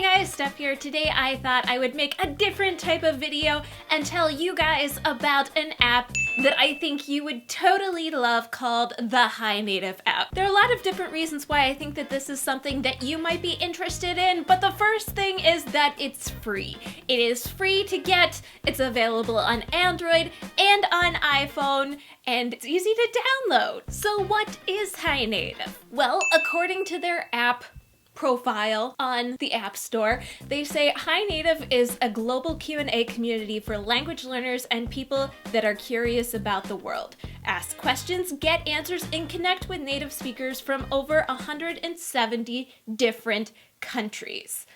Hey guys, Steph here. Today I thought I would make a different type of video and tell you guys about an app that I think you would totally love called the HiNative app. There are a lot of different reasons why I think that this is something that you might be interested in, but the first thing is that it's free. It is free to get, it's available on Android and on iPhone, and it's easy to download. So what is HiNative? Well, according to their app profile on the App Store, they say HiNative is a global Q&A community for language learners and people that are curious about the world. Ask questions, get answers, and connect with native speakers from over 170 different countries.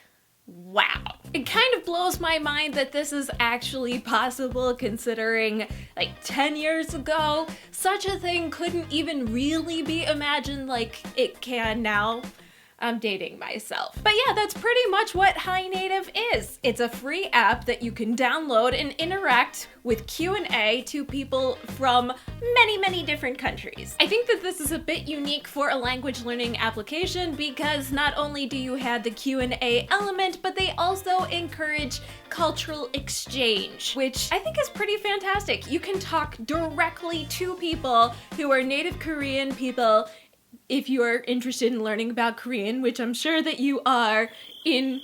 Wow. It kind of blows my mind that this is actually possible, considering like 10 years ago, such a thing couldn't even really be imagined like it can now. I'm dating myself. But yeah, that's pretty much what HiNative is. It's a free app that you can download and interact with Q&A to people from many different countries. I think that this is a bit unique for a language learning application because not only do you have the Q&A element, but they also encourage cultural exchange, which I think is pretty fantastic. You can talk directly to people who are native Korean people. If you are interested in learning about Korean, which I'm sure that you are in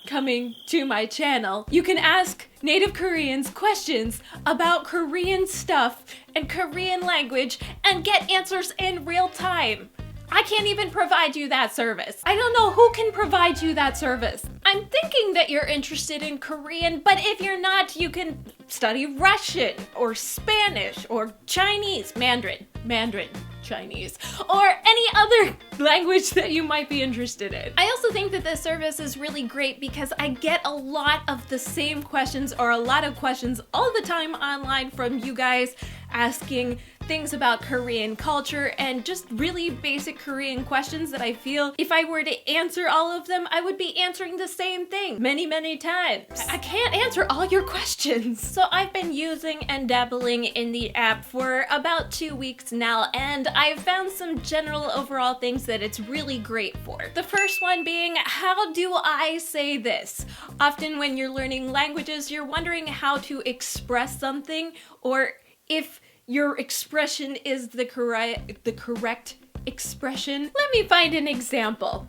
coming to my channel, you can ask native Koreans questions about Korean stuff and Korean language and get answers in real time. I can't even provide you that service. I don't know who can provide you that service. I'm thinking that you're interested in Korean, but if you're not, you can study Russian or Spanish or Chinese, Mandarin, Chinese, or any other language that you might be interested in. I also think that this service is really great because I get a lot of the same questions, or a lot of questions all the time online from you guys asking things about Korean culture and just really basic Korean questions that I feel if I were to answer all of them, I would be answering the same thing many times. I can't answer all your questions. So I've been using and dabbling in the app for about 2 weeks now, and I've found some general overall things that it's really great for. The first one being, how do I say this? Often when you're learning languages, you're wondering how to express something, or if your expression is the correct expression. Let me find an example.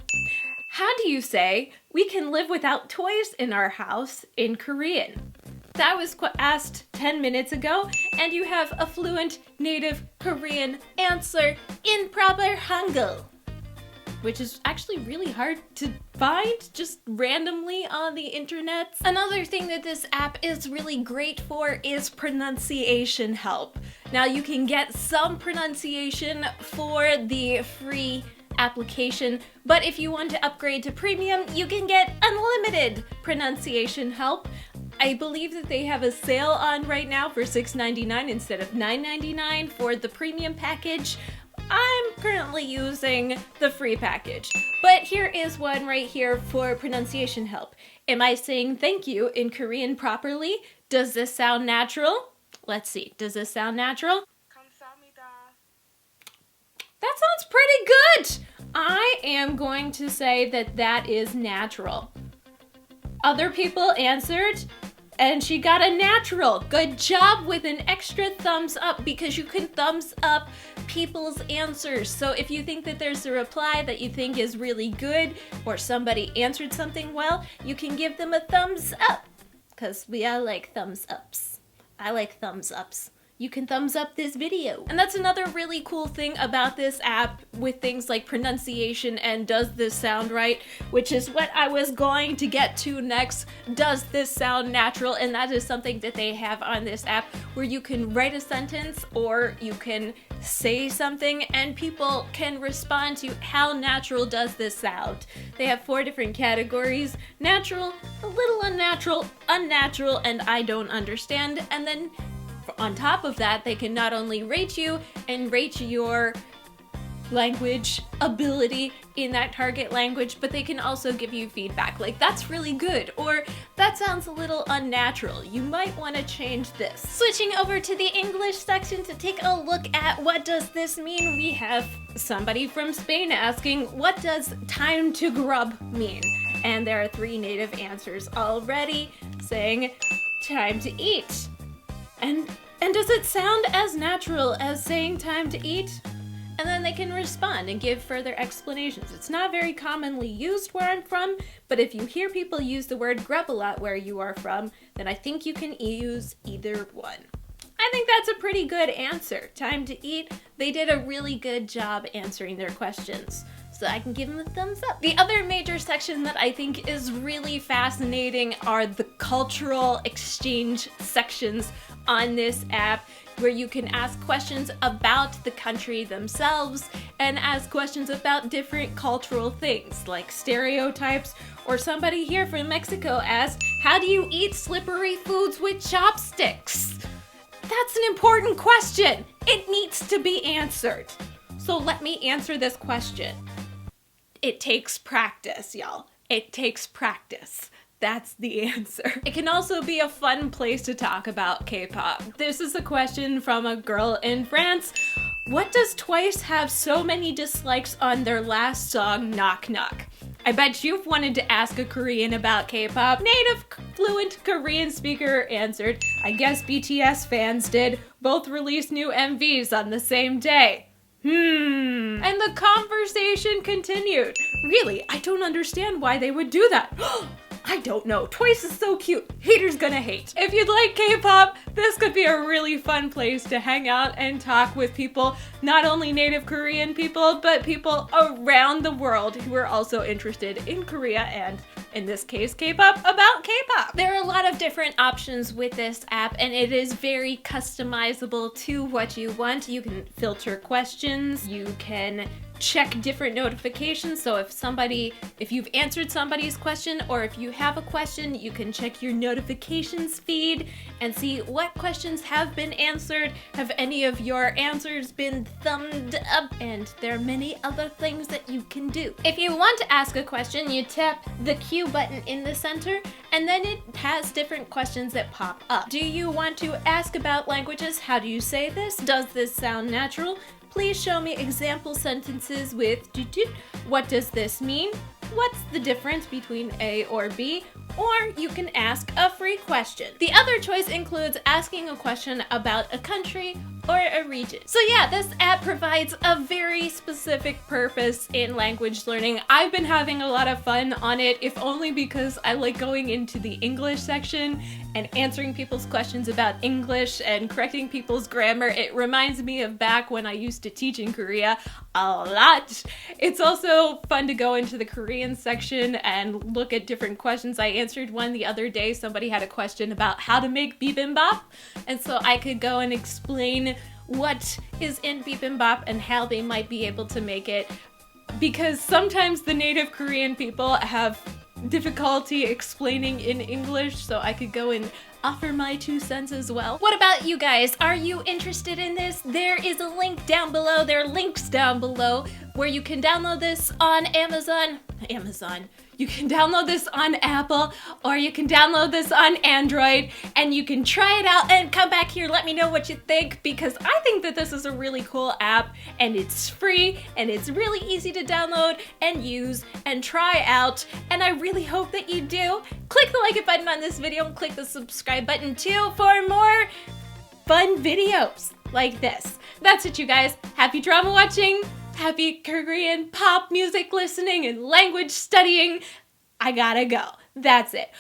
How do you say, we can live without toys in our house in Korean? That was asked 10 minutes ago, and you have a fluent native Korean answer in proper Hangul, which is actually really hard to find just randomly on the internet. Another thing that this app is really great for is pronunciation help. Now you can get some pronunciation for the free application, but if you want to upgrade to premium, you can get unlimited pronunciation help. I believe that they have a sale on right now for $6.99 instead of $9.99 for the premium package. I'm currently using the free package, but here is one right here for pronunciation help. Am I saying thank you in Korean properly? Does this sound natural? Let's see, does this sound natural? 감사합니다. That sounds pretty good! I am going to say that that is natural. Other people answered, and she got a natural. Good job with an extra thumbs up, because you can thumbs up people's answers. So if you think that there's a reply that you think is really good, or somebody answered something well, you can give them a thumbs up, because we all like thumbs ups. I like thumbs ups. You can thumbs up this video. And that's another really cool thing about this app with things like pronunciation and does this sound right, which is what I was going to get to next. Does this sound natural? And that is something that they have on this app where you can write a sentence or you can say something and people can respond to how natural does this sound. They have 4 different categories: natural, a little unnatural, unnatural, and I don't understand. And then on top of that, they can not only rate you and rate your language ability in that target language, but they can also give you feedback like, that's really good, or that sounds a little unnatural, you might want to change this. Switching over to the English section to take a look at what does this mean, we have somebody from Spain asking, what does time to grub mean? And there are 3 native answers already saying time to eat. And does it sound as natural as saying time to eat? And then they can respond and give further explanations. It's not very commonly used where I'm from, but if you hear people use the word grub a lot where you are from, then I think you can use either one. I think that's a pretty good answer. Time to eat. They did a really good job answering their questions, so I can give them a thumbs up. The other major section that I think is really fascinating are the cultural exchange sections on this app, where you can ask questions about the country themselves and ask questions about different cultural things like stereotypes, or somebody here from Mexico asked, how do you eat slippery foods with chopsticks? That's an important question. It needs to be answered. So let me answer this question. It takes practice, y'all. It takes practice. That's the answer. It can also be a fun place to talk about K-pop. This is a question from a girl in France. What does Twice have so many dislikes on their last song, Knock Knock? I bet you've wanted to ask a Korean about K-pop. Native fluent Korean speaker answered, I guess BTS fans did. Both released new MVs on the same day. And the conversation continued. Really, I don't understand why they would do that. I don't know. Twice is so cute. Haters gonna hate. If you'd like K-pop, this could be a really fun place to hang out and talk with people, not only native Korean people, but people around the world who are also interested in Korea and, in this case, K-pop, about K-pop. There are a lot of different options with this app, and it is very customizable to what you want. You can filter questions, you can check different notifications, so if you've answered somebody's question, or if you have a question, you can check your notifications feed and see what questions have been answered. Have any of your answers been thumbed up? And there are many other things that you can do. If you want to ask a question, you tap the Q button in the center, and then it has different questions that pop up. Do you want to ask about languages? How do you say this? Does this sound natural? Please show me example sentences with what does this mean? What's the difference between A or B? Or you can ask a free question. The other choice includes asking a question about a country or a region. So yeah, this app provides a very specific purpose in language learning. I've been having a lot of fun on it, if only because I like going into the English section and answering people's questions about English and correcting people's grammar. It reminds me of back when I used to teach in Korea a lot. It's also fun to go into the Korean section and look at different questions. I answered one the other day. Somebody had a question about how to make bibimbap, and so I could go and explain what is in bibimbap and how they might be able to make it, because sometimes the native Korean people have difficulty explaining in English, so I could go and offer my 2 cents as well. What about you guys? Are you interested in this? There is a link down below. There are links down below where you can download this on Amazon. You can download this on Apple, or you can download this on Android, and you can try it out and come back here, let me know what you think, because I think that this is a really cool app, and it's free, and it's really easy to download and use and try out, and I really hope that you do. Click the like it button on this video and click the subscribe button too for more fun videos like this. That's it, you guys. Happy drama watching. Happy Korean pop music listening and language studying. I gotta go. That's it.